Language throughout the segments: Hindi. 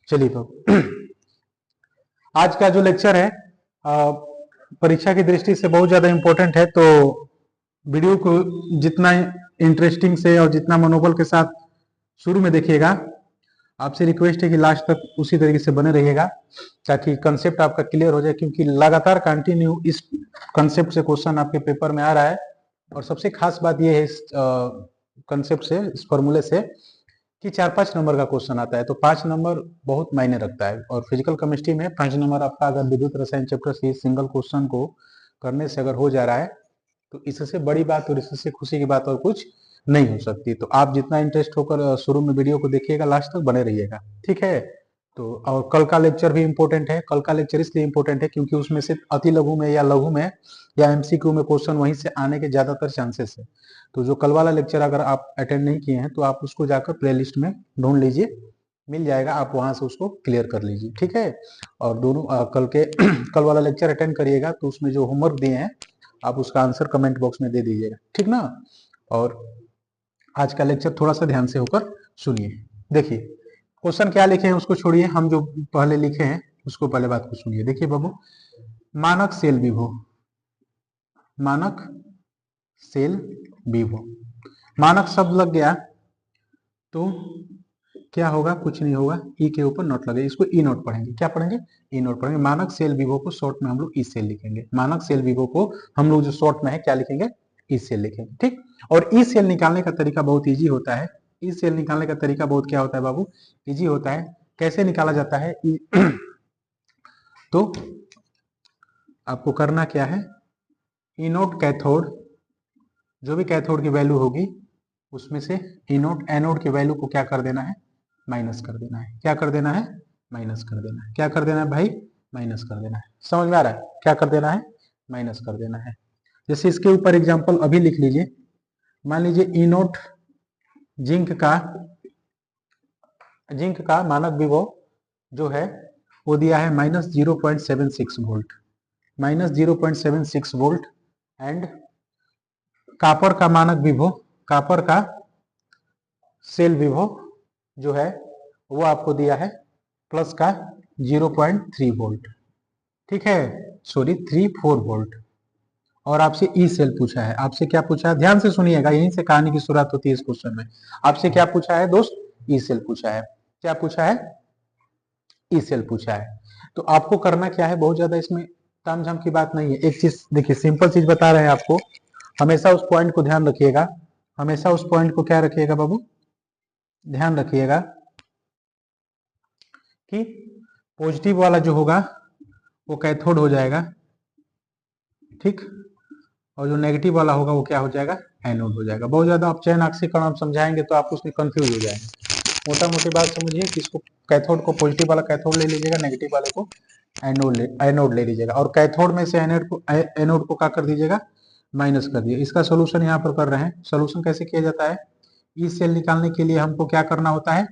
चलिए तो आज का जो लेक्चर है परीक्षा की दृष्टि से बहुत ज्यादा इंपॉर्टेंट है, तो वीडियो को जितना इंटरेस्टिंग से और जितना मनोबल के साथ शुरू में देखिएगा, आपसे रिक्वेस्ट है कि लास्ट तक उसी तरीके से बने रहिएगा ताकि कंसेप्ट आपका क्लियर हो जाए, क्योंकि लगातार कंटिन्यू इस कंसेप्ट से क्वेश्चन आपके पेपर में आ रहा है। और सबसे खास बात यह है इस कंसेप्ट से, इस फॉर्मूले से, कि 4-5 नंबर का क्वेश्चन आता है, तो 5 नंबर बहुत मायने रखता है। और फिजिकल केमिस्ट्री में 5 नंबर आपका अगर विद्युत रसायन चैप्टर से सिंगल क्वेश्चन को करने से अगर हो जा रहा है, तो इससे बड़ी बात और इससे खुशी की बात और कुछ नहीं हो सकती। तो आप जितना इंटरेस्ट होकर शुरू में वीडियो को देखिएगा, लास्ट तक बने रहिएगा, ठीक है। तो और कल का लेक्चर भी इंपॉर्टेंट है। कल का लेक्चर इसलिए इंपॉर्टेंट है क्योंकि उसमें से अति लघु में या लघु में या एमसीक्यू में क्वेश्चन वहीं से आने के ज्यादातर चांसेस है। तो जो कल वाला लेक्चर अगर आप अटेंड नहीं किए हैं तो आप उसको जाकर प्लेलिस्ट में ढूंढ लीजिए, मिल जाएगा, आप वहां से उसको क्लियर कर लीजिए, ठीक है। और दोनों कल के कल वाला लेक्चर अटेंड करिएगा तो उसमें जो होमवर्क दिए हैं आप उसका आंसर कमेंट बॉक्स में दे दीजिएगा, ठीक ना। और आज का लेक्चर थोड़ा सा ध्यान से होकर सुनिए। देखिए क्वेश्चन क्या लिखे हैं उसको छोड़िए, हम जो पहले लिखे हैं उसको पहले बात को सुनिए। देखिए बाबू, मानक सेल विभव, मानक सेल विभव, मानक शब्द लग गया तो क्या होगा, कुछ नहीं होगा, ई के ऊपर नोट लगे, इसको ई नोट पढ़ेंगे। क्या पढ़ेंगे? ई नोट पढ़ेंगे। मानक सेल विभव को शॉर्ट में हम लोग ई सेल लिखेंगे। मानक सेल विभव को हम लोग जो शॉर्ट में है क्या लिखेंगे? ई सेल लिखेंगे, ठीक। और ई सेल निकालने का तरीका बहुत इजी होता है। ई सेल निकालने का तरीका बहुत क्या होता है बाबू? इजी होता है। कैसे निकाला जाता है? तो आपको करना क्या है, ई नोट कैथोड, जो भी कैथोड की वैल्यू होगी उसमें से ई नोट एनोड की वैल्यू को क्या कर देना है? माइनस कर देना है। क्या कर देना है? माइनस कर देना है। क्या कर देना है भाई? माइनस कर देना है। समझ में आ रहा है? क्या कर देना है? माइनस कर देना है। जैसे इसके ऊपर एग्जांपल अभी लिख लीजिए। मान लीजिए ई नोट जिंक का मानक विभव जो है वो दिया है -0.76 वोल्ट, -0.76 वोल्ट। एंड कॉपर का मानक विभव, कॉपर का सेल विभव जो है वो आपको दिया है प्लस का 0.3 वोल्ट, ठीक है, सॉरी 34 वोल्ट। और आपसे ई सेल पूछा है। आपसे क्या पूछा है? ध्यान से सुनिएगा, यहीं से कहानी की शुरुआत होती है इस क्वेश्चन में। आपसे क्या पूछा है दोस्त? ई सेल पूछा है। क्या पूछा है? ई सेल पूछा है। तो आपको करना क्या है, बहुत ज्यादा इसमें तामझाम की बात नहीं है। एक चीज देखिए, सिंपल चीज बता रहे हैं आपको, हमेशा उस पॉइंट को ध्यान रखिएगा, हमेशा उस पॉइंट को क्या रखिएगा बाबू? ध्यान रखिएगा कि पॉजिटिव वाला जो होगा वो कैथोड हो जाएगा, ठीक, और जो नेगेटिव वाला होगा वो क्या हो जाएगा? एनोड हो जाएगा। बहुत ज्यादा आप चयन आक्षेपण आप समझाएंगे तो आप उसमें कंफ्यूज हो जाएंगे। मोटा मोटी बात समझिए कि इसको कैथोड को पॉजिटिव वाला कैथोड ले लीजिएगा, नेगेटिव वाले को एनोड ले लीजिएगा, और कैथोड में से एनोड को क्या कर दीजिएगा? माइनस कर दिए। इसका सोल्यूशन यहाँ पर कर रहे हैं। सोल्यूशन कैसे किया जाता है? ई सेल निकालने के लिए हमको क्या करना होता है?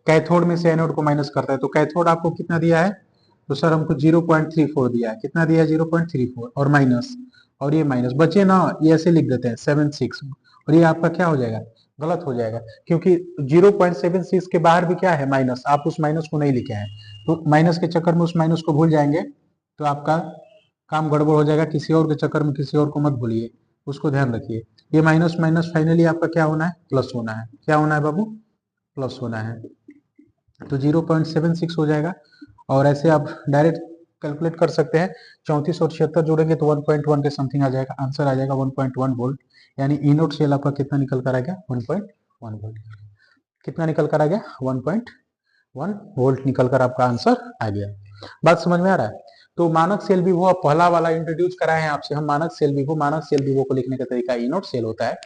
कैथोड में से एनोड को माइनस करता है। तो कैथोड आपको कितना दिया है? तो सर हमको 0.34 दिया है। कितना दिया है? 0.34 और माइनस, और ये माइनस बचे ना, ये ऐसे लिख देते हैं 76, और ये आपका क्या हो जाएगा? गलत हो जाएगा, क्योंकि 0.76 के बाहर भी क्या है? माइनस। आप उस माइनस को नहीं लिखे हैं, तो माइनस के चक्कर में उस माइनस को भूल जाएंगे तो आपका काम गड़बड़ हो जाएगा। किसी और के चक्कर में किसी और को मत भूलिए, उसको ध्यान रखिए। ये माइनस माइनस फाइनली आपका क्या होना है? प्लस होना है। क्या होना है बाबू? प्लस होना है। तो 0.76 हो जाएगा। और ऐसे आप डायरेक्ट कैलकुलेट कर सकते हैं, 34 और 76 जोड़ेंगे तो 1.1 के समथिंग आ जाएगा, आंसर आ जाएगा 1.1 वोल्ट। यानी ई नोट सेल आपका कितना निकल कर आ गया? 1.1 वोल्ट। कितना निकल कर आ गया? 1.1 वोल्ट निकल कर आपका आंसर आ गया। बात समझ में आ रहा है? तो मानक सेल विभव अब पहला वाला इंट्रोड्यूस कराए हैं आपसे हम, मानक सेल विभव। मानक सेल विभव को लिखने का तरीका ई नोट सेल होता है,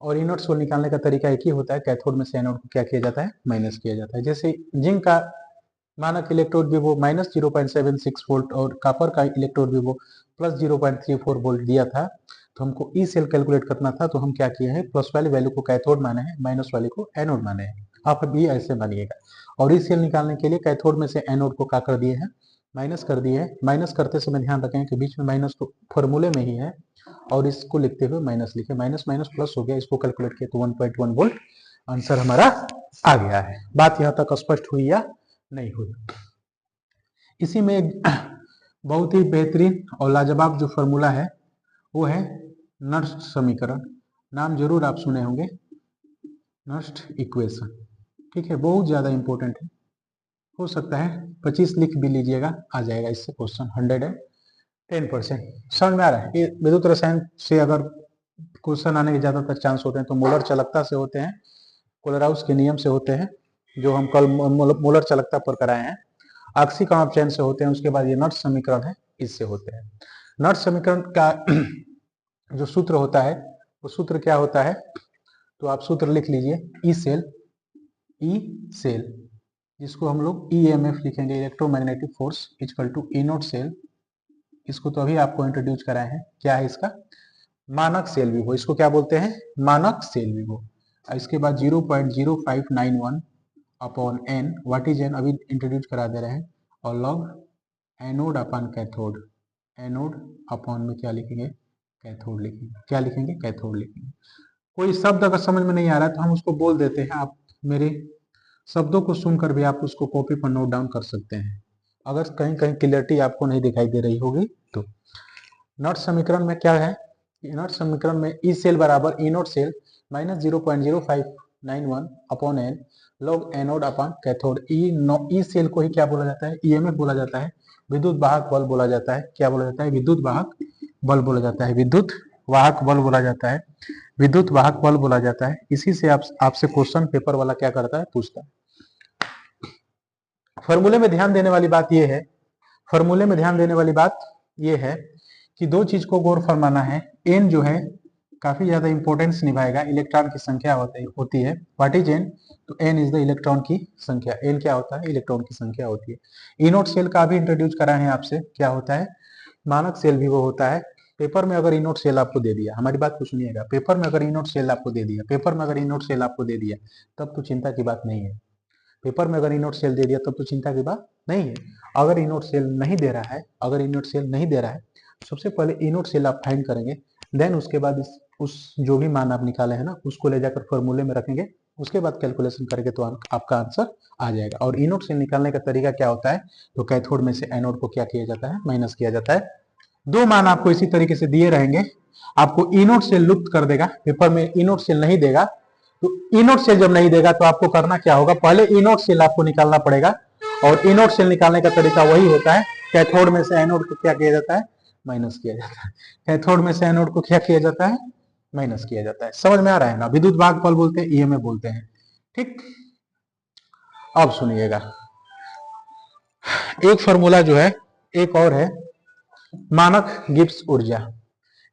और ई नोट सेल निकालने का तरीका एक ही होता है, कैथोड में से एनोड को क्या किया जाता है? माइनस किया जाता है। जैसे जिंक का मानक इलेक्ट्रोड विभव -0.76 वोल्ट और कॉपर का इलेक्ट्रोड विभव +0.34 वोल्ट दिया था, तो हमको ई सेल कैलकुलेट करना था, तो हम क्या किए हैं? प्लस वाली वैल्यू को कैथोड माने हैं, माइनस वाली को एनोड माने हैं। आप भी ऐसे मानिएगा। और ई सेल निकालने के लिए कैथोड में से एनोड को क्या कर दिए हैं? माइनस कर दिए हैं। माइनस करते समय ध्यान रखें कि बीच में माइनस तो फॉर्मूले में ही है, और इसको लिखते हुए माइनस लिखे, माइनस माइनस प्लस हो गया, इसको कैलकुलेट किया तो 1.1 वोल्ट आंसर हमारा आ गया है। बात यहाँ तक स्पष्ट हुई या नहीं हुई। इसी में एक बहुत ही बेहतरीन और लाजवाब जो फॉर्मूला है वो है नर्स्ट समीकरण। नाम जरूर आप सुने होंगे, नर्स्ट इक्वेशन। ठीक है, बहुत ज्यादा इंपॉर्टेंट है। हो सकता है 25 लिख भी लीजिएगा, आ जाएगा इससे क्वेश्चन 110%। समझ में आ रहा है? ये विद्युत रसायन से अगर क्वेश्चन आने के ज्यादातर चांस होते हैं तो मोलर चालकता से होते हैं, कोलराउस के नियम से होते हैं जो हम कल मोलर चालकता पर कराए हैं, आंशिक अपचयन से होते हैं, उसके बाद ये नर्स समीकरण है इससे होते हैं। नर्स समीकरण का जो सूत्र होता है वो सूत्र क्या होता है, तो आप सूत्र लिख लीजिए, ई सेल जिसको हम लोग ईएमएफ लिखेंगे, electromagnetic force equal to E naught cell. इसको तो अभी आपको इंट्रोड्यूस कराए हैं, क्या है इसका, मानक सेल विभव। इसको क्या बोलते हैं, मानक सेल विभव। इसके बाद 0.0591 upon n, what is n अभी इंट्रोड्यूस करा दे रहे हैं, और log anode upon cathode. Anode upon में क्या लिखेंगे, कैथोड लिखेंगे। क्या लिखेंगे, कैथोड लिखेंगे। कोई शब्द अगर समझ में नहीं आ रहा है तो हम उसको बोल देते हैं, आप मेरे शब्दों को सुनकर भी आप उसको कॉपी पर नोट डाउन कर सकते हैं अगर कहीं कहीं क्लियरिटी आपको नहीं दिखाई दे रही होगी तो। नॉट समीकरण में क्या है, नॉट समीकरण में ई सेल बराबर E naught cell minus 0.0591 upon n log anode upon cathode. E cell को ही क्या बोला जाता है, ईएमएफ बोला जाता है, विद्युत वाहक बल बोला जाता है। क्या बोला जाता है, विद्युत वाहक बल बोला जाता है, विद्युत वाहक बल बोला जाता है, विद्युत वाहक बल बोला जाता है। इसी से आपसे क्वेश्चन पेपर वाला क्या करता है, पूछता है। फॉर्मूले में ध्यान देने वाली बात यह है, फॉर्मूले में ध्यान देने वाली बात यह है कि दो चीज को गौर फरमाना है। एन जो है काफी ज्यादा इंपॉर्टेंस निभाएगा, इलेक्ट्रॉन की संख्या होती है। व्हाट इज एन, तो एन इज द इलेक्ट्रॉन की संख्या। एन क्या होता है, इलेक्ट्रॉन की संख्या होती है। इनोट सेल का भी इंट्रोड्यूस करा है आपसे, क्या होता है, मानक सेल भी वो होता है। पेपर में अगर इनोट सेल आपको दे दिया, हमारी बात को सुनिएगा, पेपर में अगर इनोट सेल आपको दे दिया, पेपर में अगर इनोट सेल आपको दे दिया तब तो चिंता की बात नहीं है। पेपर में अगर इनोट सेल दे दिया तब तो चिंता की बात नहीं है। अगर इनोट सेल नहीं दे रहा है, अगर इनोट सेल नहीं दे रहा है, सबसे पहले इनोट सेल आप फाइंड करेंगे, देन उसके बाद उस जो भी मान आप निकाले हैं ना उसको ले जाकर फॉर्मूले में रखेंगे, उसके बाद कैलकुलेशन करेंगे तो आपका आंसर आ जाएगा। और इनोट सेल निकालने का तरीका क्या होता है, तो कैथोड में से एनोड को क्या किया जाता है, माइनस किया जाता है। दो मान आपको इसी तरीके से दिए रहेंगे, आपको इनोट सेल लुप्त कर देगा, पेपर में इनोट सेल नहीं देगा। तो इनोट सेल जब नहीं देगा तो आपको करना क्या होगा, पहले इनोट सेल आपको निकालना पड़ेगा, और इनोट सेल निकालने का तरीका वही होता है, कैथोड में से एनोड को क्या किया जाता है, माइनस किया जाता है। कैथोड में से एनोड को क्या किया जाता है, माइनस किया जाता है। समझ में आ रहा है ना, विद्युत वाहक बल बोलते हैं, ईएमएफ बोलते हैं। ठीक, अब सुनिएगा, एक फॉर्मूला जो है एक और है, मानक गिब्स ऊर्जा।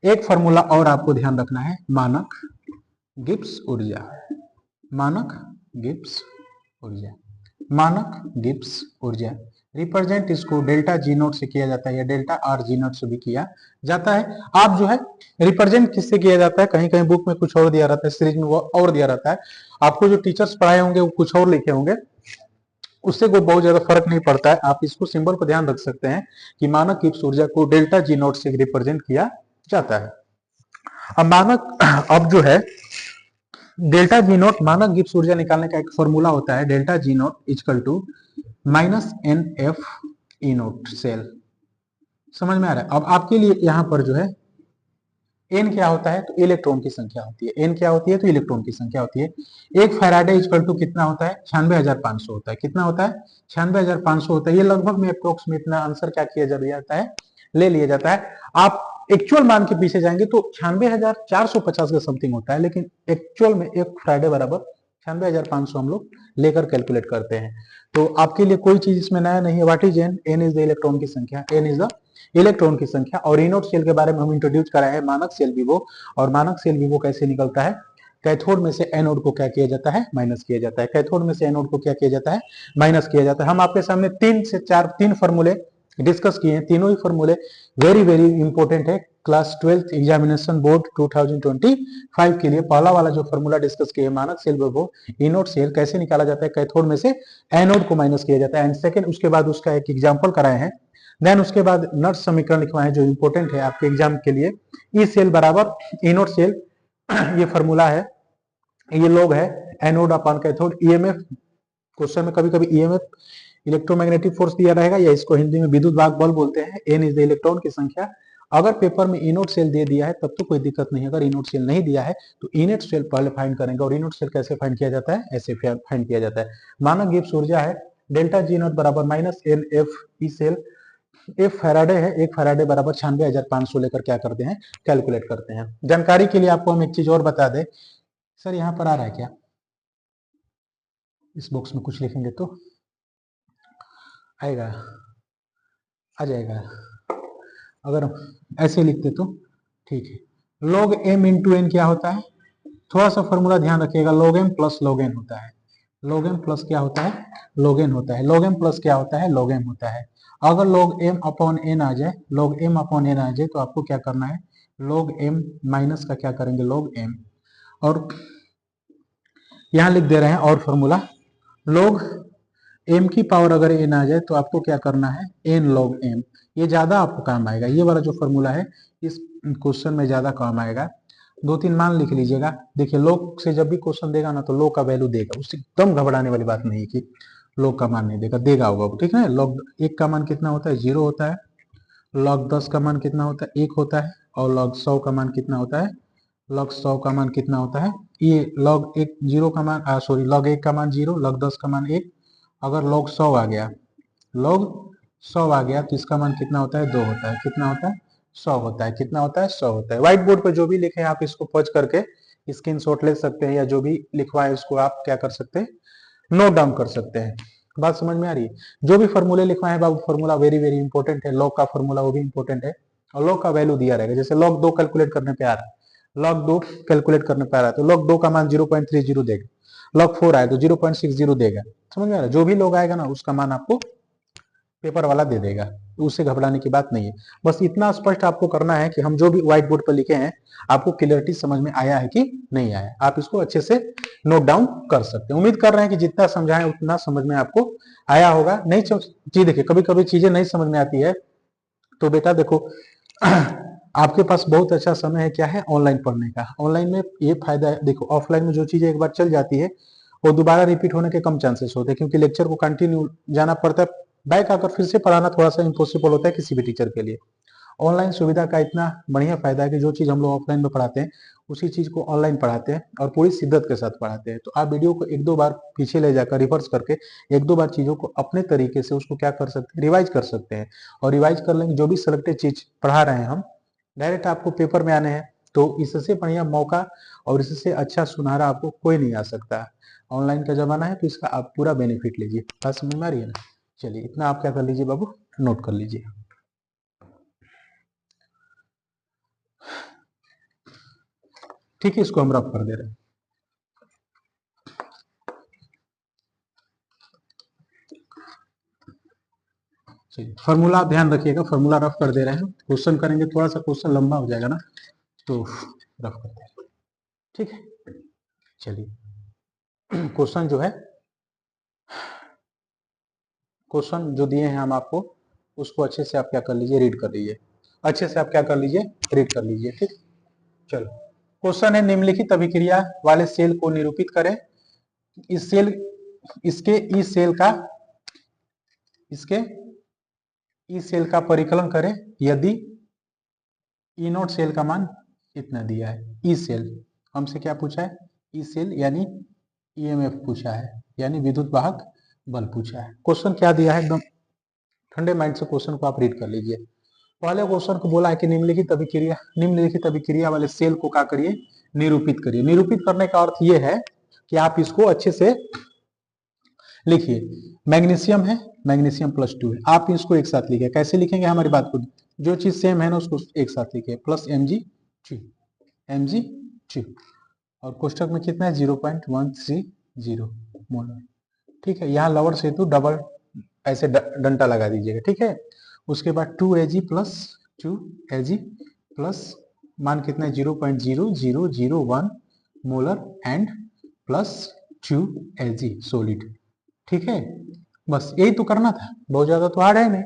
एक फॉर्मूला और आपको ध्यान रखना है, मानक गिब्स ऊर्जा, मानक गिब्स ऊर्जा, मानक गिब्स ऊर्जा। रिप्रेजेंट इसको डेल्टा जी नोट से किया जाता है या डेल्टा आर जी नोट से भी किया जाता है। आप जो है रिप्रेजेंट किससे किया जाता है, कहीं कहीं बुक में कुछ और दिया रहता है, सीरीज में वो और दिया रहता है, आपको जो टीचर्स पढ़ाए होंगे वो कुछ और लिखे होंगे, उससे कोई बहुत ज्यादा फर्क नहीं पड़ता है। आप इसको सिंबल पर ध्यान रख सकते हैं कि मानक गिब्स ऊर्जा को डेल्टा जी नोट से रिप्रेजेंट किया जाता है। अब मानक, अब जो है डेल्टा जी नोट, मानक गिब्स ऊर्जा निकालने का एक फॉर्मूला होता है, delta G naught equal to minus n F E naught cell. समझ में आ रहा है? अब आपके लिए यहां पर जो है एन क्या होता है, तो इलेक्ट्रॉन की संख्या होती है। एन क्या होती है, तो इलेक्ट्रॉन की संख्या होती है। एक फैराडे इक्वल टू कितना होता है, 96,500 होता है। कितना होता है, 96,500 होता है। ये लगभग में अप्रोक्स में इतना आंसर क्या किया जाता है, ले लिया जाता है। आप एक्चुअल मान के पीछे जाएंगे तो 96,450 का समथिंग होता है, लेकिन एक्चुअल में एक फ्राइडे बराबर 96,500 हम लोग लेकर कैलकुलेट करते हैं। तो आपके लिए कोई चीज इसमें नया नहीं है। What is n, n is the electron की संख्या, एन इज द इलेक्ट्रॉन की संख्या। और इनोट सेल के बारे में हम इंट्रोड्यूस कराए हैं, मानक सेल विभव। और मानक सेल विभव कैसे निकलता है, कैथोड में से एनोड को क्या किया जाता है, माइनस किया जाता है। कैथोड में से एनोड को क्या किया जाता है, माइनस किया जाता है। हम आपके सामने 3 से 4 तीन फॉर्मूले डिस्कस किए हैं, तीनों ही फॉर्मूले वेरी वेरी इंपॉर्टेंट है क्लास 12th एग्जामिनेशन बोर्ड 2025 के लिए। पहला वाला जो फॉर्मूला डिस्कस किया, मानक सेल विभव, इनोट सेल कैसे निकाला जाता है, कैथोड में से एनोड को माइनस किया जाता है। एंड सेकंड, उसके बाद उसका एक एग्जांपल कराए हैं। देन उसके बाद नर्स समीकरण लिखवाए हैं जो इंपॉर्टेंट है आपके एग्जाम के लिए। ई सेल बराबर इनोट सेल, ये फॉर्मूला है, ये लोग है anode upon cathode. EMF, question में कभी कभी ईएमएफ इलेक्ट्रोमैग्नेटिक फोर्स दिया रहेगा, या इसको हिंदी में विद्युत वाहक बल बोलते हैं। एन इज द इलेक्ट्रॉन की संख्या। अगर पेपर में इनोट सेल दे दिया है तब तो कोई दिक्कत नहीं है, अगर इनोट सेल नहीं दिया है तो इनेट सेल पहले फाइंड करेंगे। और इनोट सेल कैसे फाइंड किया जाता है, ऐसे फाइंड किया जाता है। मानक गिब्स ऊर्जा है डेल्टा जी नॉट बराबर minus n F E cell. एक फैराडे है, एक फैराडे बराबर 96,500 लेकर क्या करते हैं, कैलकुलेट करते हैं। जानकारी के लिए आपको हम एक चीज और बता दें, सर यहाँ पर आ रहा है क्या, इस बॉक्स में कुछ लिखेंगे तो आएगा, आ जाएगा। अगर ऐसे लिखते तो ठीक है। log m इंटू एन क्या होता है, थोड़ा सा फॉर्मूला ध्यान रखिएगा, log m plus log n होता है। log m प्लस क्या होता है, log n होता है। log m प्लस क्या होता है, log m होता है। अगर log m अपॉन n आ जाए, log m अपॉन n आ जाए तो आपको क्या करना है, log m माइनस का क्या करेंगे, log m। और यहां लिख दे रहे हैं और फॉर्मूला, log m की पावर अगर n आ जाए तो आपको क्या करना है, n log m। ये ज्यादा आपको काम आएगा, ये वाला जो फॉर्मूला है इस क्वेश्चन में ज्यादा काम आएगा। 2-3 मान लिख लीजिएगा। देखिए log से जब भी क्वेश्चन देगा ना तो log का वैल्यू देगा, उससे एकदम घबराने वाली बात नहीं है कि log का मान नहीं देगा, देगा होगा, ठीक है। log 1 का मान कितना होता है, 0 होता है। log 10 का मान कितना होता है, 1 होता है। और log 100 का मान कितना होता है, log 100 का मान कितना होता है, ये log 1 0 का मान सॉरी log 1 का मान 0, log 10 का मान 1। अगर log 100 आ गया, log 100 आ गया तो इसका मान कितना होता है, 2 होता है। कितना होता है, 100 होता है। कितना होता है, 100 होता है। व्हाइट बोर्ड पर जो भी लिखे आप इसको पॉज करके स्क्रीनशॉट ले सकते हैं, या जो भी लिखवा है उसको आप क्या कर सकते हैं, नोट डाउन कर सकते हैं। बात समझ में आ रही है। जो भी फॉर्मूले लिखवाए हैं बाबू, फॉर्मूला वेरी वेरी इंपॉर्टेंट है। लॉग का फॉर्मूला वो भी इंपॉर्टेंट है, और लॉग का वैल्यू दिया रहेगा। जैसे log 2 कैलकुलेट करने पे आ रहा है, log 2 कैलकुलेट करने पे आ रहा है तो log 2 का मान 0.30 देगा। log 4 आए तो 0.60 देगा। समझ में आ रहा है। जो भी log आएगा ना उसका मान आपको पेपर वाला दे देगा, तो उससे घबराने की बात नहीं है। बस इतना स्पष्ट आपको करना है कि हम जो भी व्हाइट बोर्ड पर लिखे हैं आपको क्लियरिटी समझ में आया है कि नहीं आया। आप इसको अच्छे से नोट डाउन कर सकते हैं। उम्मीद कर रहे हैं कि जितना समझाएं उतना समझ में आपको आया होगा। नहीं जी देखिए, कभी कभी चीजें नहीं समझ में आती है तो बेटा देखो आपके पास बहुत अच्छा समय है, क्या है, ऑनलाइन पढ़ने का। ऑनलाइन में ये फायदा है, देखो ऑफलाइन में जो चीजें एक बार चल जाती है वो दोबारा रिपीट होने के कम चांसेस होते हैं, क्योंकि लेक्चर को कंटिन्यू जाना पड़ता है। बैक आकर फिर से पढ़ाना थोड़ा सा इम्पॉसिबल होता है किसी भी टीचर के लिए। ऑनलाइन सुविधा का इतना बढ़िया फायदा है कि जो चीज हम लोग ऑफलाइन में पढ़ाते हैं उसी चीज को ऑनलाइन पढ़ाते हैं, और पूरी शिद्दत के साथ पढ़ाते हैं। तो आप वीडियो को 1-2 बार पीछे ले जाकर रिवर्स करके 1-2 बार चीजों को अपने तरीके से उसको क्या कर सकते हैं, रिवाइज कर सकते हैं। और रिवाइज कर लेंगे, जो भी सिलेक्टेड चीज पढ़ा रहे हैं हम डायरेक्ट आपको पेपर में आने हैं, तो इससे बढ़िया मौका और इससे अच्छा सुनहरा आपको कोई नहीं आ सकता। ऑनलाइन का जमाना है तो इसका आप पूरा बेनिफिट लीजिए। बात समझ में आ रही है ना। चलिए इतना आप क्या कर लीजिए बाबू, नोट कर लीजिए। ठीक है, इसको हम रफ कर दे रहे हैं। चलिए फॉर्मूला आप ध्यान रखिएगा, फॉर्मूला रफ कर दे रहे हैं। क्वेश्चन करेंगे, थोड़ा सा क्वेश्चन लंबा हो जाएगा ना, तो रफ करते हैं। ठीक है, चलिए क्वेश्चन जो है, क्वेश्चन जो दिए हैं हम आपको उसको अच्छे से आप क्या कर लीजिए, रीड कर लीजिए। अच्छे से आप क्या कर लीजिए, रीड कर लीजिए। ठीक, चलो क्वेश्चन है, निम्नलिखित अभिक्रिया वाले सेल को निरूपित करें। इस सेल इसके इस सेल का इसके इस सेल का परिकलन करें यदि ई नोट सेल का मान इतना दिया है। ई सेल हमसे क्या पूछा है, ई सेल यानी ईएमएफ पूछा है, यानी विद्युत वाहक बल पूछा है। क्वेश्चन क्या दिया है, एकदम ठंडे माइंड से क्वेश्चन को आप रीड कर लीजिए। पहले क्वेश्चन को बोला है कि निम्नलिखित अभिक्रिया वाले सेल को क्या करिए, निरूपित करिए। निरूपित करने का अर्थ यह है कि आप इसको अच्छे से लिखिए। मैग्नीशियम है, मैग्नीशियम +2 है, आप इसको एक साथ लिखिए। कैसे लिखेंगे, हमारी बात को, जो चीज सेम है ना उसको एक साथ लिखिए, प्लस Mg2 और कोष्टक में कितना है 0.130 मोलर। ठीक है, यहाँ लवर सेतु डबल ऐसे डंटा लगा दीजिएगा। ठीक है, उसके बाद 2Ag प्लस मान कितना है 0.0001 molar and plus 2Ag solid. ठीक है, बस यही तो करना था, बहुत ज्यादा तो हार्ड है नहीं।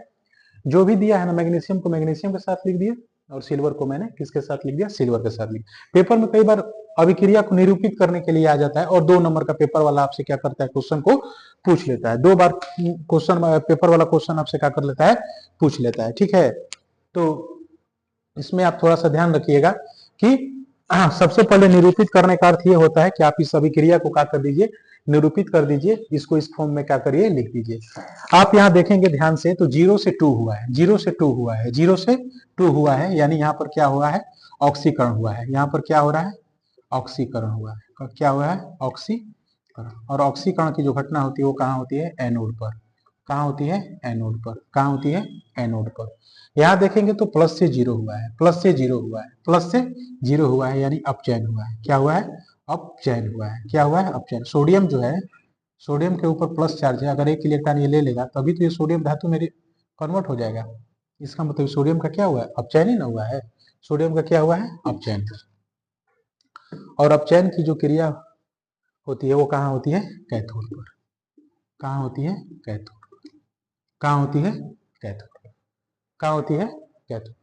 जो भी दिया है ना, मैग्नीशियम को मैग्नीशियम के साथ लिख दिया और सिल्वर को मैंने किसके साथ लिख दिया, सिल्वर के साथ लिख। पेपर में कई बार अभिक्रिया को निरूपित करने के लिए आ जाता है, और 2 नंबर का पेपर वाला आपसे क्या करता है, क्वेश्चन को पूछ लेता है। 2 बार क्वेश्चन पेपर वाला क्वेश्चन आपसे क्या कर लेता है, पूछ लेता है। ठीक है, तो इसमें आप थोड़ा सा ध्यान रखिएगा कि सबसे पहले निरूपित करने का अर्थ ये होता है कि आप इस अभिक्रिया को क्या कर दीजिए, निरूपित कर दीजिए, इसको इस फॉर्म में क्या करिए, लिख दीजिए। आप यहाँ देखेंगे ध्यान से, तो 0 से 2 हुआ है, 0 से 2 हुआ है, 0 से 2 हुआ है, यानी यहाँ पर क्या हुआ है, ऑक्सीकरण हुआ है। यहाँ पर क्या हो रहा है, ऑक्सीकरण हुआ है। क्या हुआ है, ऑक्सीकरण। और ऑक्सीकरण की जो घटना होती है वो कहाँ होती है, एनोड पर। कहाँ होती है, एनोड पर। कहाँ होती है, एनोड पर। यहाँ देखेंगे तो प्लस से 0 हुआ है, प्लस से 0 हुआ है, प्लस से 0 हुआ है, यानी अपचयन हुआ है। क्या हुआ है, अपचयन हुआ है। क्या हुआ है, अपचयन। सोडियम जो है, सोडियम के ऊपर प्लस चार्ज है, अगर 1 इलेक्ट्रॉन ये ले लेगा तभी तो ये सोडियम धातु में कन्वर्ट हो जाएगा। इसका मतलब सोडियम का क्या हुआ है, अपचयन ही ना हुआ है। सोडियम का क्या हुआ है, अपचयन। और अपचयन की जो क्रिया होती है वो कहाँ होती है, कैथोड पर। कहाँ होती है, कैथोड। कहाँ होती है, कैथोड। कहाँ होती है, कैथोड।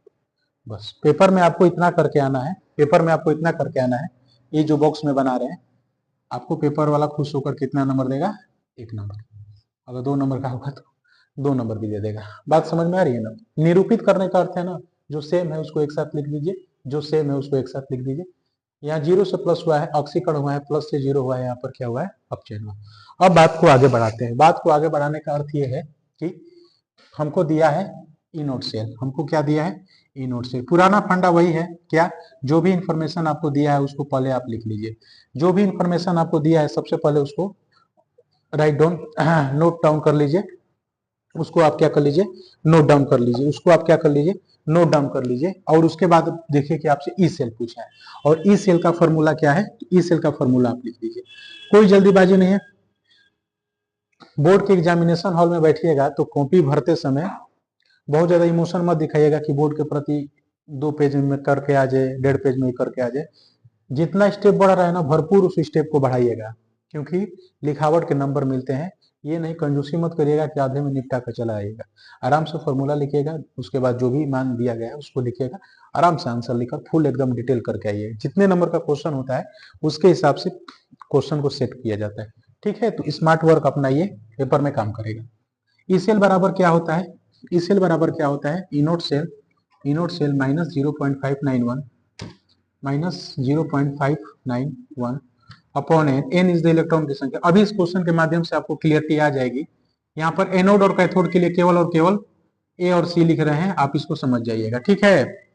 बस पेपर में आपको इतना करके आना है, पेपर में आपको इतना करके आना है। ये जो बॉक्स में बना रहे हैं, आपको पेपर वाला खुश होकर कितना नंबर देगा, 1 नंबर। अगर 2 नंबर का होगा तो 2 नंबर भी दे देगा। बात समझ में आ रही है ना। निरूपित करने का अर्थ है ना, जो सेम है उसको एक साथ लिख दीजिए, जो सेम है उसको एक साथ लिख दीजिए। यहाँ 0 से प्लस हुआ है, ऑक्सीकरण हुआ है, प्लस से 0 हुआ है, यहाँ पर क्या हुआ है, अपचयन हुआ। अब बात को आगे बढ़ाते हैं। बात को आगे बढ़ाने का अर्थ ये है कि हमको दिया है इनोड सेल। हमको क्या दिया है, इनोड सेल। पुराना फंडा वही है, क्या, जो भी इंफॉर्मेशन आपको दिया है उसको पहले आप लिख लीजिए। जो भी इंफॉर्मेशन आपको दिया है सबसे पहले उसको राइट डाउन, नोट डाउन कर लीजिए। उसको आप क्या कर लीजिए, नोट डाउन कर लीजिए। उसको आप क्या कर लीजिए, नोट डाउन कर लीजिए। और उसके बाद देखिए कि आपसे ई सेल पूछा है, और ई सेल का फॉर्मूला क्या है, ई सेल का फॉर्मूला आप लिख दीजिए। कोई जल्दीबाजी नहीं है। बोर्ड के एग्जामिनेशन हॉल में बैठिएगा तो कॉपी भरते समय बहुत ज्यादा इमोशन मत दिखाइएगा कि बोर्ड के प्रति 2 पेज में करके आ जाए, 1.5 पेज में करके आ जाए। जितना स्टेप बढ़ रहा है ना, भरपूर उस स्टेप को बढ़ाइएगा, क्योंकि लिखावट के नंबर मिलते हैं। ये नहीं कंजूसी मत करिएगा कि आधे में निपटा कर चला आइएगा। आराम से फॉर्मूला लिखिएगा, उसके बाद जो भी मान दिया गया है उसको लिखिएगा, आराम से आंसर लिखकर फुल एकदम डिटेल करके आइए। जितने नंबर का क्वेश्चन होता है उसके हिसाब से क्वेश्चन को सेट किया जाता है। ठीक है, तो स्मार्ट वर्क अपनाइए, पेपर में काम करेगा। ई सेल बराबर क्या होता है, ई सेल बराबर क्या होता है, E naught cell, E naught cell minus 0.591 minus 0.591 upon n. N is the electron की संख्या। अभी इस क्वेश्चन के माध्यम से आपको क्लियरिटी आ जाएगी। यहाँ पर एनोड और कैथोड के लिए केवल और केवल ए और सी लिख रहे हैं, आप इसको समझ जाइएगा। ठीक है,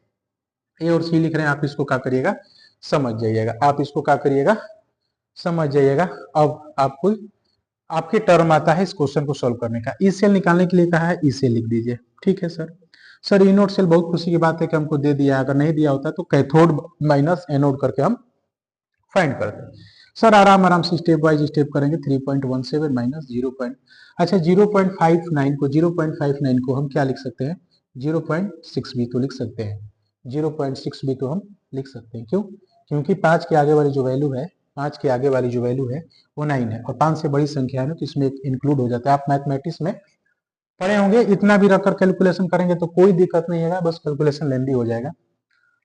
ए और सी लिख रहे हैं, आप इसको क्या करिएगा, समझ जाइएगा। आप इसको क्या करिएगा, समझ जाइएगा। अब आपको आपके टर्म आता है इस क्वेश्चन को सॉल्व करने का। ई सेल निकालने के लिए कहा है, ई सेल लिख दीजिए। ठीक है सर। सर इनोड सेल, बहुत खुशी की बात है कि हमको दे दिया, अगर नहीं दिया होता तो कैथोड माइनस एनोड करके हम फाइंड करते हैं। सर आराम आराम से स्टेप वाइज स्टेप करेंगे। 3.17 माइनस 0. अच्छा 0.59 को 0.59 को हम क्या लिख सकते हैं, 0.6 भी तो लिख सकते हैं। 0.6 भी तो हम लिख सकते हैं। क्यों, क्योंकि 5 के आगे वाली जो वैल्यू है, 5 के आगे वाली जो वैल्यू है वो 9 है, और 5 से बड़ी संख्या है ना, तो इसमें इंक्लूड हो जाता है। आप मैथमेटिक्स में पढ़े होंगे, इतना भी रखकर कैलकुलेशन करेंगे तो कोई दिक्कत नहीं है, बस कैलकुलेशन लेंदी हो जाएगा।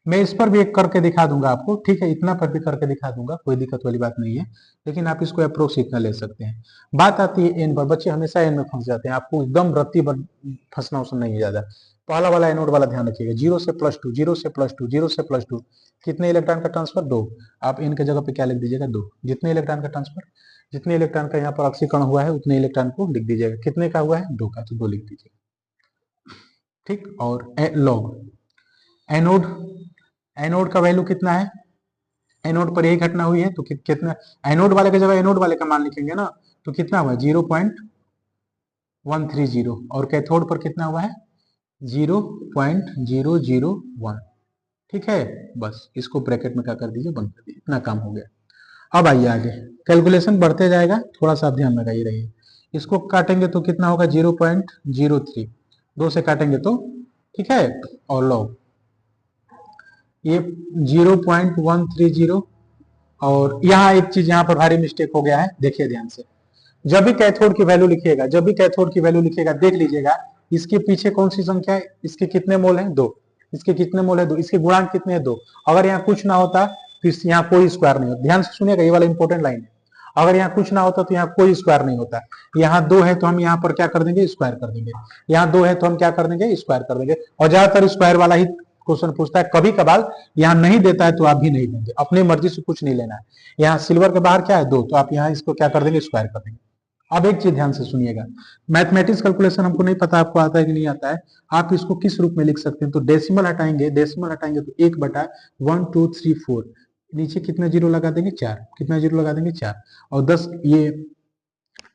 मैं इस पर भी एक करके दिखा दूंगा आपको। ठीक है, इतना पर भी करके दिखा दूंगा, कोई दिक्कत वाली बात नहीं है, लेकिन आप इसको अप्रोक्स इतना ले सकते हैं। बात आती है एन पर। बच्चे हमेशा एन में फंस जाते हैं, आपको एकदम रत्ती भर फंसना उसमें नहीं है ज्यादा। पहला वाला एनोड वाला ध्यान रखिएगा, 0 से +2, 0 से +2, 0 से +2, कितने इलेक्ट्रॉन का ट्रांसफर, 2। आप एन के जगह पे क्या लिख दीजिएगा, 2। जितने इलेक्ट्रॉन का ट्रांसफर, जितने इलेक्ट्रॉन का यहाँ पर ऑक्सीकरण हुआ है उतने इलेक्ट्रॉन को लिख दीजिएगा। कितने का हुआ है, 2 का, तो 2 लिख दीजिएगा। ठीक, और लॉग एनोड, एनोड का वैल्यू कितना है, एनोड पर यही घटना हुई है तो कितना, एनोड वाले की जगह एनोड वाले का मान लिखेंगे ना, तो कितना हुआ, 0.130, और कैथोड पर कितना हुआ है, 0.001। ठीक है, बस इसको ब्रैकेट में क्या कर दीजिए, बंद कर दीजिए, इतना काम हो गया। अब आइए आगे, कैलकुलेशन बढ़ते जाएगा, थोड़ा सा आप ध्यान लगाइए रहिए। इसको काटेंगे तो कितना होगा, 0.03, 2 से काटेंगे तो, ठीक है, और लॉग ये 0.130। और यहाँ एक चीज यहाँ पर भारी मिस्टेक हो गया है, देखिए ध्यान से। जब भी कैथोड की वैल्यू लिखिएगा, जब भी कैथोड की वैल्यू लिखिएगा, देख लीजिएगा इसके पीछे कौन सी संख्या है, इसके कितने मोल है, 2। इसके कितने मोल है, 2। इसके गुणांक कितने हैं, 2। अगर यहाँ कुछ ना होता तो इस यहाँ कोई स्क्वायर नहीं होता। ध्यान से सुनिएगा, ये वाला इंपॉर्टेंट लाइन है। अगर यहाँ कुछ ना होता तो यहाँ कोई स्क्वायर नहीं होता। यहाँ 2 है तो हम यहाँ पर क्या कर देंगे, स्क्वायर कर देंगे। यहाँ 2 है तो हम क्या कर देंगे, स्क्वायर कर देंगे। और ज्यादातर स्क्वायर वाला ही क्वेश्चन पूछता है। कभी कभार यहाँ नहीं देता है तो आप भी नहीं देंगे, अपनी मर्जी से कुछ नहीं लेना है। यहाँ सिल्वर के बाहर क्या है 2, तो आप यहाँ इसको क्या कर देंगे, स्क्वायर कर देंगे। अब एक चीज ध्यान से सुनिएगा, मैथमेटिक्स कैलकुलेशन हमको नहीं पता आपको आता है कि नहीं आता है। आप इसको किस रूप में लिख सकते हैं, तो डेसिमल हटाएंगे, डेसिमल हटाएंगे तो 1/1 2 3 4, नीचे कितने जीरो लगा देंगे, 4। कितना जीरो लगा देंगे, 4। और 10, ये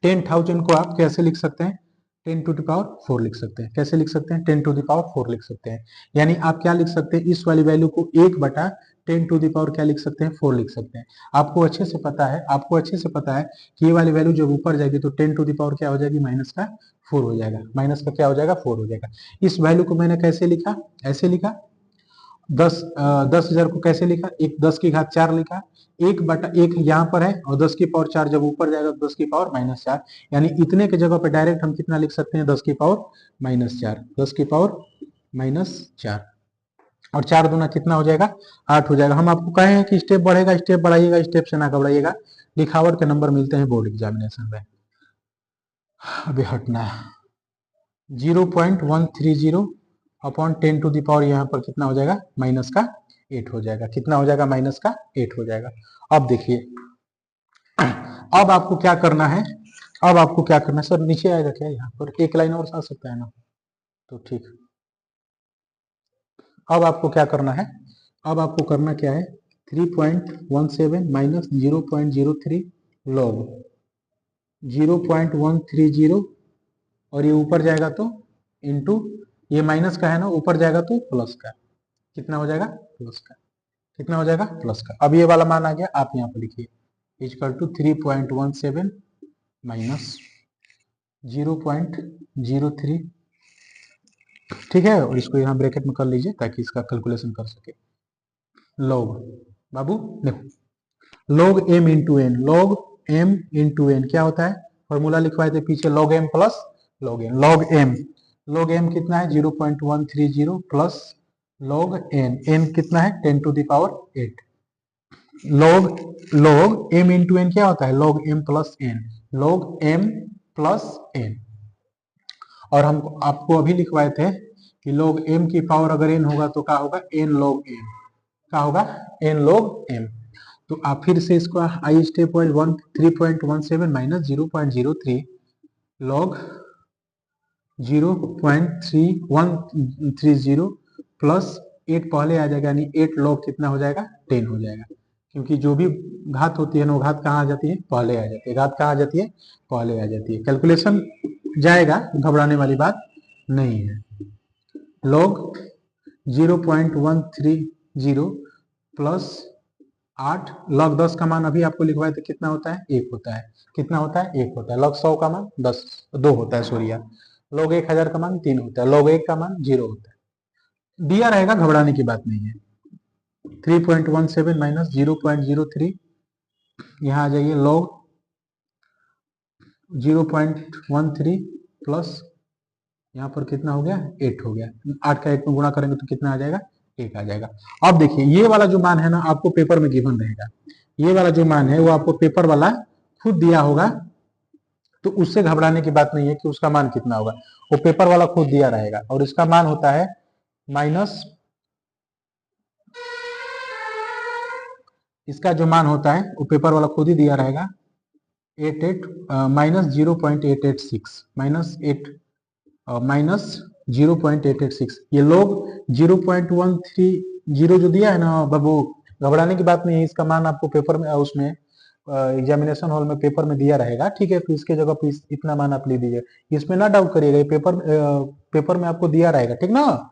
10,000 को आप कैसे लिख सकते हैं, 10 टू द पावर 4 लिख सकते हैं। कैसे लिख सकते हैं, 10 टू द पावर 4 लिख सकते हैं। यानी आप क्या लिख सकते हैं, इस वाली वैल्यू को 1/10 टू द पावर क्या लिख सकते हैं, 4 लिख सकते हैं। आपको अच्छे से पता है, आपको अच्छे से पता है कि ये वाली वैल्यू जब ऊपर जाएगी तो 10 टू द पावर क्या हो जाएगी, माइनस का 4 हो जाएगा। माइनस का क्या हो जाएगा, 4 हो जाएगा। इस वैल्यू को मैंने कैसे लिखा, ऐसे लिखा। 10,000 को कैसे लिखा, 10 की घात 4 लिखा। 1/1 यहाँ पर है और 10 की पावर 4 जब ऊपर जाएगा तो 10 की पावर -4। यानी इतने के जगह पे डायरेक्ट हम कितना लिख सकते हैं, 10 की पावर -4। 10 की पावर -4 और 4 दूना कितना हो जाएगा, 8 हो जाएगा। हम आपको कहे हैं कि स्टेप बढ़ेगा, स्टेप बढ़ाइएगा, स्टेप से ना घबराइएगा। लिखावट के नंबर मिलते हैं बोर्ड एग्जामिनेशन में। अभी हटना है, 0.130 अपॉन 10 टू द पावर यहाँ पर कितना हो जाएगा, -8 हो जाएगा। कितना हो जाएगा, -8 हो जाएगा। अब देखिए, अब आपको क्या करना है, अब आपको क्या करना है, सर नीचे आएगा क्या, यहाँ पर एक लाइन और आ सकता है ना, तो ठीक। अब आपको क्या करना है, अब आपको करना क्या है, 3.17 माइनस 0.03 लॉग 0.130 और ये ऊपर जाएगा तो इंटू, ये माइनस का है ना, ऊपर जाएगा तो प्लस का। कितना हो जाएगा, प्लस का। कितना हो जाएगा, प्लस का। अब ये वाला मान आ गया, आप यहाँ पर लिखिए इक्वल टू 3.17 माइनस 0.03, ठीक है। और इसको यहाँ ब्रैकेट में कर लीजिए ताकि इसका कैलकुलेशन कर सके। लॉग, बाबू देखो, log m into n, log m into n क्या होता है, फॉर्मूला लिखवाए थे पीछे, log m plus log n। Log m कितना है, 0.130 प्लस लॉग n कितना है, 10 to the power 8। Log m into n क्या होता है, log m plus n, log m plus n। और हम आपको अभी लिखवाए थे कि log m की पावर अगर n होगा तो क्या होगा, n log m। क्या होगा, n log m। तो आप फिर से इसको आई step wise 3.17 minus 0.03 log 0.3130 plus 8 पहले आ जाएगा, यानी 8 लॉग कितना हो जाएगा, 10 हो जाएगा। क्योंकि जो भी घात होती है ना, वो घात कहाँ आ जाती है, पहले आ जाती है। घात कहाँ आ जाती है, पहले आ जाती है। कैलकुलेशन जाएगा, घबराने वाली बात नहीं है। लॉग 0.130 प्लस 8, लॉग 10 का मान अभी आपको लिखवाए थे कितना होता है, 1 होता है। कितना होता है, 1 होता है। लॉग 100 का मान 2 होता है, सॉरी यार। लॉग 1000 का मान 3 होता है। लॉग 1 का मान 0 होता है। दिया रहेगा, घबराने की बात नहीं है। 3.17 माइनस 0.03, यहाँ आ जाइए, लॉग 0.13 प्लस यहाँ पर कितना हो गया, 8 हो गया। 8 का 1 में गुणा करेंगे तो कितना आ जाएगा, 1 आ जाएगा। अब देखिए, ये वाला जो मान है ना, आपको पेपर में गिवन रहेगा। ये वाला जो मान है वो आपको पेपर वाला खुद दिया होगा, तो उससे घबराने की बात नहीं है कि उसका मान कितना होगा। वो पेपर वाला खुद दिया रहेगा और इसका मान होता है माइनस, इसका जो मान होता है वो पेपर वाला खुद ही दिया रहेगा, 88 माइनस 0.886 माइनस 0.886। ये लोग 0.130 जो दिया है ना बाबू, घबराने की बात नहीं है। इसका मान आपको पेपर में, उसमें एग्जामिनेशन हॉल में पेपर में दिया रहेगा, ठीक है। तो इसके जगह पे इतना मान आप ले दीजिए, इसमें ना डाउट करिएगा, ये पेपर में आपको दिया रहेगा, ठीक ना।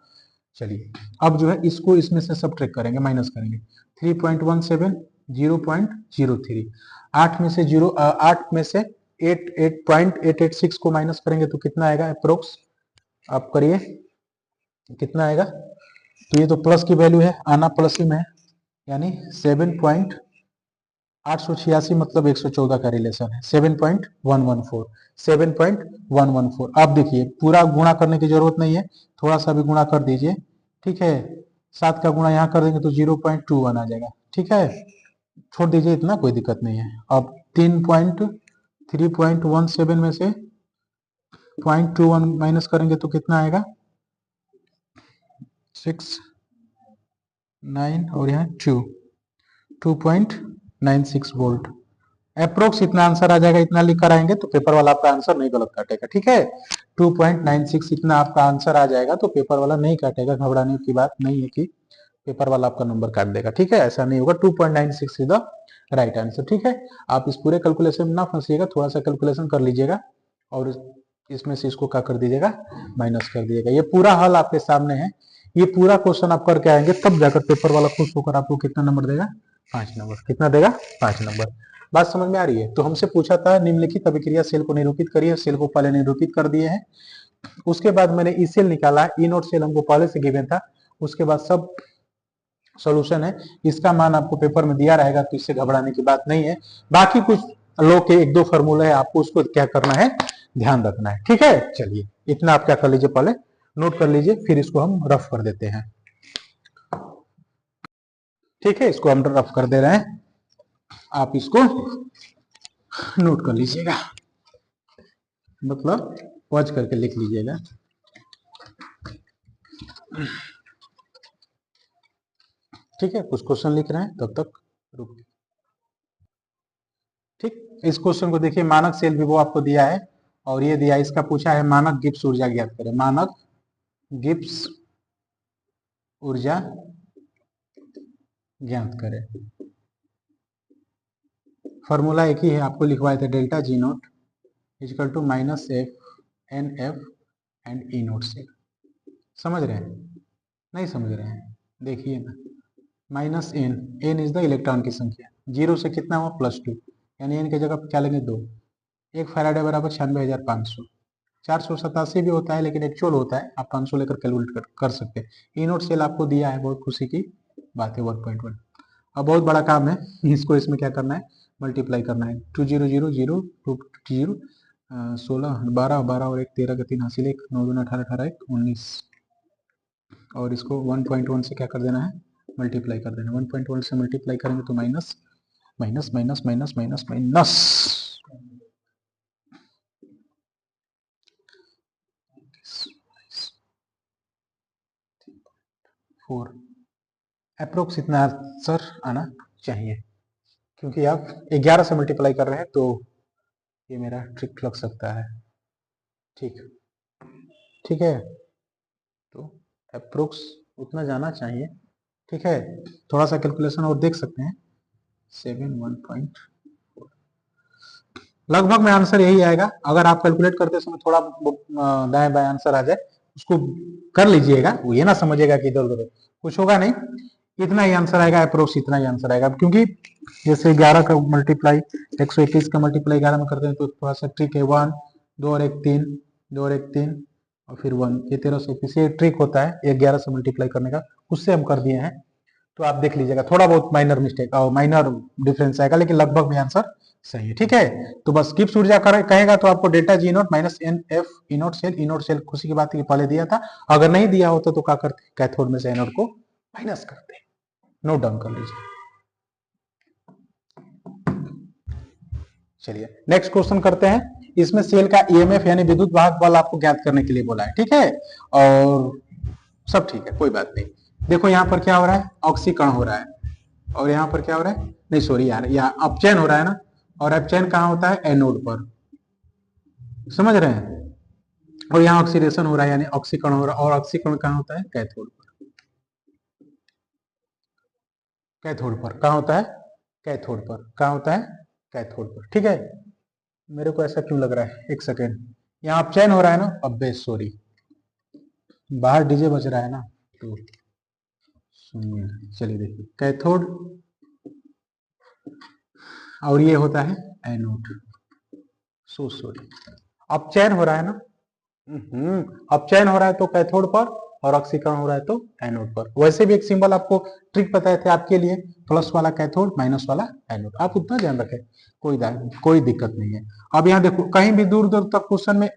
चलिए, अब जो है इसको इसमें से सब्ट्रैक्ट करेंगे, माइनस करेंगे। 3.17 0.03, 8 में से 8.886 को माइनस करेंगे तो कितना आएगा अप्रोक्स, आप करिए कितना आएगा। तो ये तो प्लस की वैल्यू है, आना प्लस ही में है, यानी 7.886 मतलब 114 का रिलेशन है, 7.114। आप देखिए, पूरा गुणा करने की जरूरत नहीं है, थोड़ा सा भी गुणा कर दीजिए, ठीक है। 7 का गुणा यहाँ कर देंगे तो 0.21 आ जाएगा, ठीक है, छोड़ दीजिए इतना, कोई दिक्कत नहीं है। अब 3.17 में से 0.21 माइनस करेंगे तो कितना आएगा, 6.9 और यहाँ 2.96 वोल्ट। अप्रोक्स इतना आंसर आ जाएगा, इतना लिख कर आएंगे तो पेपर वाला आपका आंसर नहीं गलत काटेगा, ठीक है। 2.96 इतना आपका आंसर आ जाएगा तो पेपर वाला नहीं काटेगा, घबराने की बात नहीं है कि पेपर वाला आपका नंबर काट देगा, ठीक है, ऐसा नहीं होगा। 2.96 इज द राइट आंसर, ठीक है। आप इस पूरे कैलकुलेशन में ना फंसिएगा, थोड़ा सा कैलकुलेशन कर लीजिएगा और इसमें से इसको क्या कर दीजिएगा, माइनस कर दीजिएगा। ये पूरा हल आपके सामने है, ये पूरा क्वेश्चन आप करके आएंगे तब जाकर पेपर वाला खुश होकर आपको कितना नंबर देगा, 5 नंबर। कितना देगा, 5 नंबर। बात समझ में आ रही है। तो हमसे पूछा था निम्नलिखित अभिक्रिया सेल को निरूपित करिए, सेल को पहले निरूपित कर दिए हैं, उसके बाद मैंने ई सेल निकाला, ई नोट सेल हमको पहले से गिवन था, उसके बाद सब सॉल्यूशन है, इसका मान आपको पेपर में दिया रहेगा तो इससे घबराने की बात नहीं है। बाकी कुछ लो के 1-2 फॉर्मूले है, आपको उसको क्या करना है, ध्यान रखना है, ठीक है। चलिए इतना आप क्या कर लीजिए, पहले नोट कर लीजिए, फिर इसको हम रफ कर देते हैं, ठीक है। इसको हम रफ कर दे रहे हैं, आप इसको नोट कर लीजिएगा, मतलब पॉज करके लिख लीजिएगा। ठीक है, कुछ क्वेश्चन लिख रहे हैं तब तक रुक, ठीक। इस क्वेश्चन को देखिए, मानक सेल विभव आपको दिया है और ये दिया, इसका पूछा है मानक गिब्स ऊर्जा ज्ञात करें। मानक गिब्स ऊर्जा ज्ञात करें। फॉर्मूला एक ही है, आपको लिखवाए थे, delta G naught equal to minus F n F and E naught cell. समझ रहे हैं, नहीं समझ रहे हैं, देखिए ना, minus n, n is the electron की संख्या, 0 से कितना हुआ, +2, यानी एन की जगह क्या लेंगे 2। 1 फैराडे बराबर 96,500। 487 भी होता है लेकिन एक्चुअल होता है, आप 500 लेकर कैलकुलेट कर सकते हैं। ई नोट सेल आपको दिया है, बहुत खुशी की बात है, 1.1। अब बहुत बड़ा काम है, इसको इसमें क्या करना है, मल्टीप्लाई करना है। 2 0 0 0 2 0 16 12 12 और 1 13 का 3 हासिल 1 9 2 18 18 1 19 और इसको 1.1 से क्या कर देना है, मल्टीप्लाई कर देना। 1.1 से मल्टीप्लाई करेंगे तो minus minus minus minus minus minus 4। Approx इतना आंसर आना चाहिए, क्योंकि आप 11 से मल्टीप्लाई कर रहे हैं तो ये मेरा ट्रिक लग सकता है, ठीक, ठीक है। तो अप्रोक्स उतना जाना चाहिए, ठीक है। थोड़ा सा कैलकुलेशन और देख सकते हैं, 7 लगभग में आंसर यही आएगा। अगर आप कैलकुलेट करते समय थोड़ा दाएं बाएं आंसर आ जाए, उसको कर लीजिएगा, वो ये ना समझिएगा कि इधर उधर कुछ होगा नहीं, इतना ही आंसर आएगा, अप्रोक्स इतना ही आंसर आएगा। क्योंकि जैसे 11 का मल्टीप्लाई 121 का मल्टीप्लाई 11 में करते हैं तो थोड़ा सा ट्रिक है, 1 2 और 1 3 2 और 1 3 और फिर 1, ये 1321, ये ट्रिक होता है 11 से मल्टीप्लाई करने का, उससे हम कर दिए हैं। तो आप देख लीजिएगा, थोड़ा बहुत माइनर मिस्टेक और माइनर डिफरेंस आएगा, लेकिन लगभग में आंसर सही है, ठीक है। तो बस गिब्स ऊर्जा कहेगा तो आपको delta G naught minus n F E naught cell खुशी की बात है पहले दिया था, अगर नहीं दिया होता तो क्या करते, कैथोड में से एनोड को माइनस करते। नोट डाउन कर लीजिए। चलिए नेक्स्ट क्वेश्चन करते हैं। इसमें सेल का ईएमएफ यानी विद्युत वाहक बल आपको ज्ञात करने के लिए बोला है, ठीक है, और सब ठीक है, कोई बात नहीं। देखो यहाँ पर क्या हो रहा है, ऑक्सीकरण हो रहा है, और यहाँ पर क्या हो रहा है, नहीं सॉरी यार, यहाँ अपचयन हो रहा है ना, और अपचयन कहाँ होता है, एनोड पर, समझ रहे हैं, और यहाँ ऑक्सीडेशन हो रहा है यानी ऑक्सीकरण हो रहा है, और ऑक्सीकरण कहाँ होता है, कैथोड पर। कैथोड पर कहाँ होता है, कैथोड पर कहाँ होता है, कैथोड पर, ठीक है। मेरे को ऐसा क्यों लग रहा है, एक सेकेंड, यहाँ अपचयन हो रहा है ना, अब सॉरी, बाहर डीजे बज रहा है ना, तो सुनिए, चलिए देखिए, कैथोड और ये होता है एनोड, सो सॉरी, अपचयन हो रहा है ना, अपचयन हो रहा है तो कैथोड पर, और ऑक्सीकरण हो रहा है तो एनोड पर। वैसे भी एक सिंबल आपको ट्रिक बताए थे आपके लिए, प्लस वाला कैथोड माइनस वाला एनोड, आप उतना ध्यान रखें, कोई दिक्कत नहीं है। अब यहाँ देखो, कहीं भी दूर दूर तक क्वेश्चन में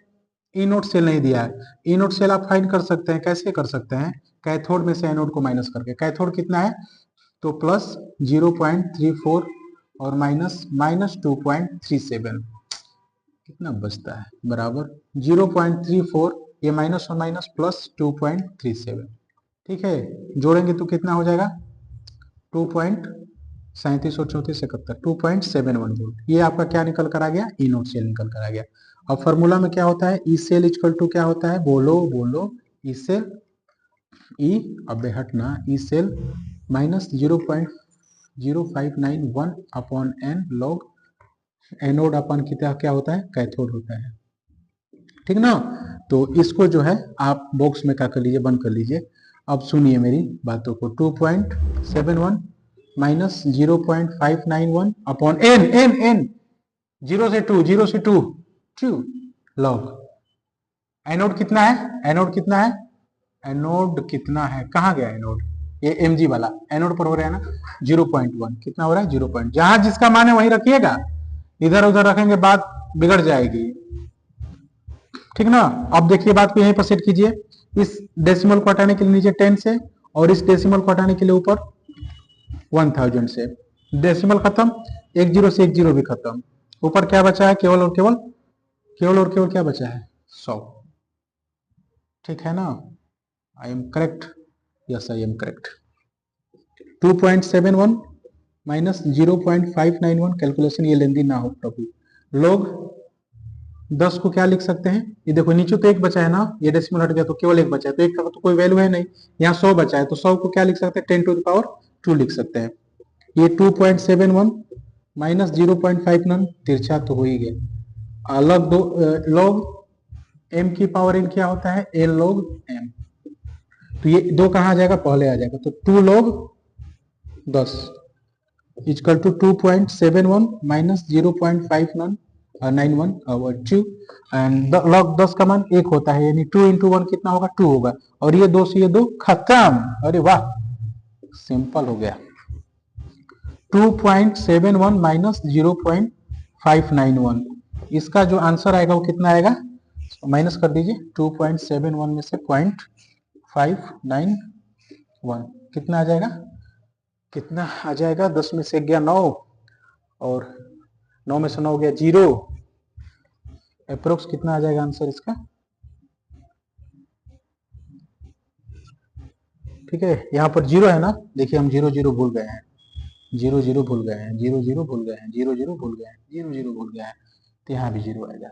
ई नोट सेल नहीं दिया है। ई नोट सेल आप फाइंड कर सकते हैं, कैसे कर सकते हैं, कैथोड में से एनोड को माइनस करके। कैथोड कितना है, तो प्लस 0.34 और माइनस 2.37, कितना बचता है, बराबर 0.34, ये माइनस और माइनस प्लस 2.37। ठीक है, जोड़ेंगे तो कितना हो जाएगा 2.37 और 34 71, 2.71 वोल्ट। ये आपका क्या निकल कर आ गया, ई नोट सेल निकल कर आ गया। अब फॉर्मूला में क्या होता है, ई सेल इक्वल टू क्या होता है, बोलो ई सेल, ई अब हटना, E cell minus 0.0591 upon n log anode upon कितना क्या होता है, कैथोड होता है। ठीक ना, तो इसको जो है आप बॉक्स में क्या कर लीजिए, बंद कर लीजिए। अब सुनिए मेरी बातों को, 2.71 minus 0.591 upon n n n 0 से 2 लॉग एनोड कितना है, एनोड कितना है, एनोड कितना है, कहाँ गया एनोड, ये mg वाला एनोड पर हो रहा है ना 0.1, कितना हो रहा है 0. जहां जिसका मान है वहीं रखिएगा, इधर उधर रखेंगे बात बिगड़ जाएगी। ठीक ना, अब देखिए बात को यहीं पर सेट कीजिए, इस डेसिमल को हटाने के लिए नीचे 10 से, और इस डेसिमल को हटाने के लिए ऊपर 1000 से, डेसिमल खत्म, एक जीरो से एक जीरो भी खत्म, ऊपर क्या बचा है, केवल और केवल क्या बचा है 100। ठीक है ना, I am correct, yes I am correct. 2.71 minus 0.591, calculation ये लेंदी ना हो प्रभु। लोग 10 को क्या लिख सकते हैं, ये देखो नीचे तो एक बचा है ना, ये डेसिमल हट गया तो केवल एक बचा है, तो एक का तो कोई वैल्यू है नहीं, यहाँ 100 बचा है, तो 100 को क्या लिख सकते हैं 10 टू द पावर 2 लिख सकते हैं। ये 2.71 माइनस 0.59 तिरछा तो हो ही गया, अलग दो लॉग m की पावर n क्या होता है, a log m, तो ये दो कहाँ आ जाएगा, पहले आ जाएगा, तो 2 log 10 इक्वल टू 2.71 माइनस 0.591 और 2, एंड log 10 का मान 1 होता है, यानी 2 इंटू 1 कितना होगा 2 होगा, और ये 2 से ये 2 खत्म, अरे वाह सिंपल हो गया। 2.71 माइनस 0.591, इसका जो आंसर आएगा वो कितना आएगा, माइनस कर दीजिए, 2.71 में से 0.591 कितना आ जाएगा, कितना आ जाएगा, 10 में से गया 9 और 9 में से 9 गया 0, अप्रोक्स कितना आ जाएगा आंसर इसका। ठीक है, यहाँ पर 0 है ना, देखिए हम 0 0 भूल गए हैं, 0 0 भूल गए हैं, 0 0 भूल गए हैं, 0 0 भूल गए हैं, 0 0 भूल गए हैं, तो यहाँ भी 0 आएगा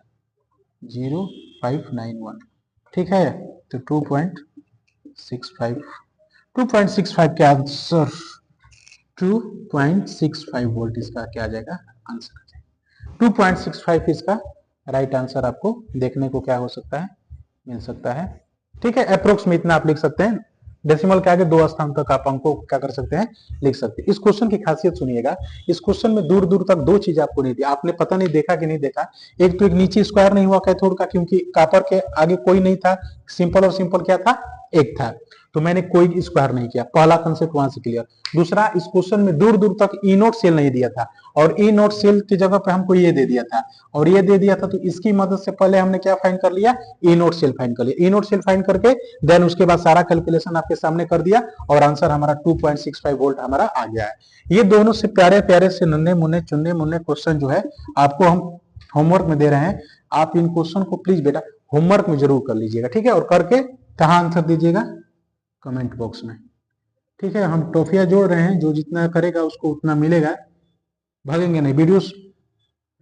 0.591। ठीक है, तो 2.65 के आंसर 2.65 वोल्ट इसका क्या आ जाएगा आंसर, 2.65 इसका राइट आंसर आपको देखने को क्या हो सकता है, मिल सकता है। ठीक है, अप्रोक्स में इतना आप लिख सकते हैं, डेसिमल के आगे 2 स्थान तक आप अंकों को क्या कर सकते हैं, लिख सकते हैं। इस क्वेश्चन की खासियत सुनिएगा, इस क्वेश्चन में दूर दूर तक 2 चीज आपको नहीं दी, आपने पता नहीं देखा कि नहीं देखा, एक तो एक नीचे स्क्वायर नहीं हुआ कैथोड का, क्योंकि कॉपर के आगे कोई नहीं था, सिंपल और सिंपल क्या था, एक था, तो मैंने कोई स्क्वायर नहीं किया, पहला कंसेप्ट वहां से क्लियर। दूसरा, इस क्वेश्चन में दूर दूर तक ई नोट सेल नहीं दिया था, और ई नोट सेल की जगह पे हमको ये दे दिया था, और ये दे दिया था, तो इसकी मदद से पहले हमने क्या फाइंड कर लिया, ई नोट सेल फाइंड कर लिया, ई नोट सेल फाइंड करके देन उसके बाद सारा कैलकुलेशन आपके सामने कर दिया, और आंसर हमारा 2.65 वोल्ट हमारा आ गया है। ये दोनों से प्यारे प्यारे से नन्हे मुन्ने चुन्ने मुन्ने क्वेश्चन जो है आपको हम होमवर्क में दे रहे हैं, आप इन क्वेश्चन को प्लीज बेटा होमवर्क में जरूर कर लीजिएगा। ठीक है, और करके कहाँ आंसर दीजिएगा, कमेंट बॉक्स में। ठीक है, हम टॉफियां जोड़ रहे हैं, जो जितना करेगा उसको उतना मिलेगा, भागेंगे नहीं, वीडियोस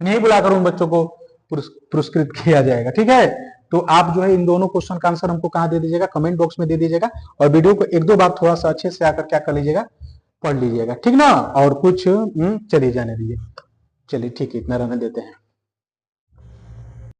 नहीं बुलाकर उन बच्चों को पुरस्कृत किया जाएगा। ठीक है, तो आप जो है इन दोनों क्वेश्चन का आंसर हमको कहाँ दे दीजिएगा, कमेंट बॉक्स में दे दीजिएगा, और वीडियो को 1-2 बार थोड़ा सा अच्छे से आकर क्या कर लीजिएगा, पढ़ लीजिएगा। ठीक ना, और कुछ चलिए जाने दीजिए, चलिए ठीक है, इतना रहने देते हैं।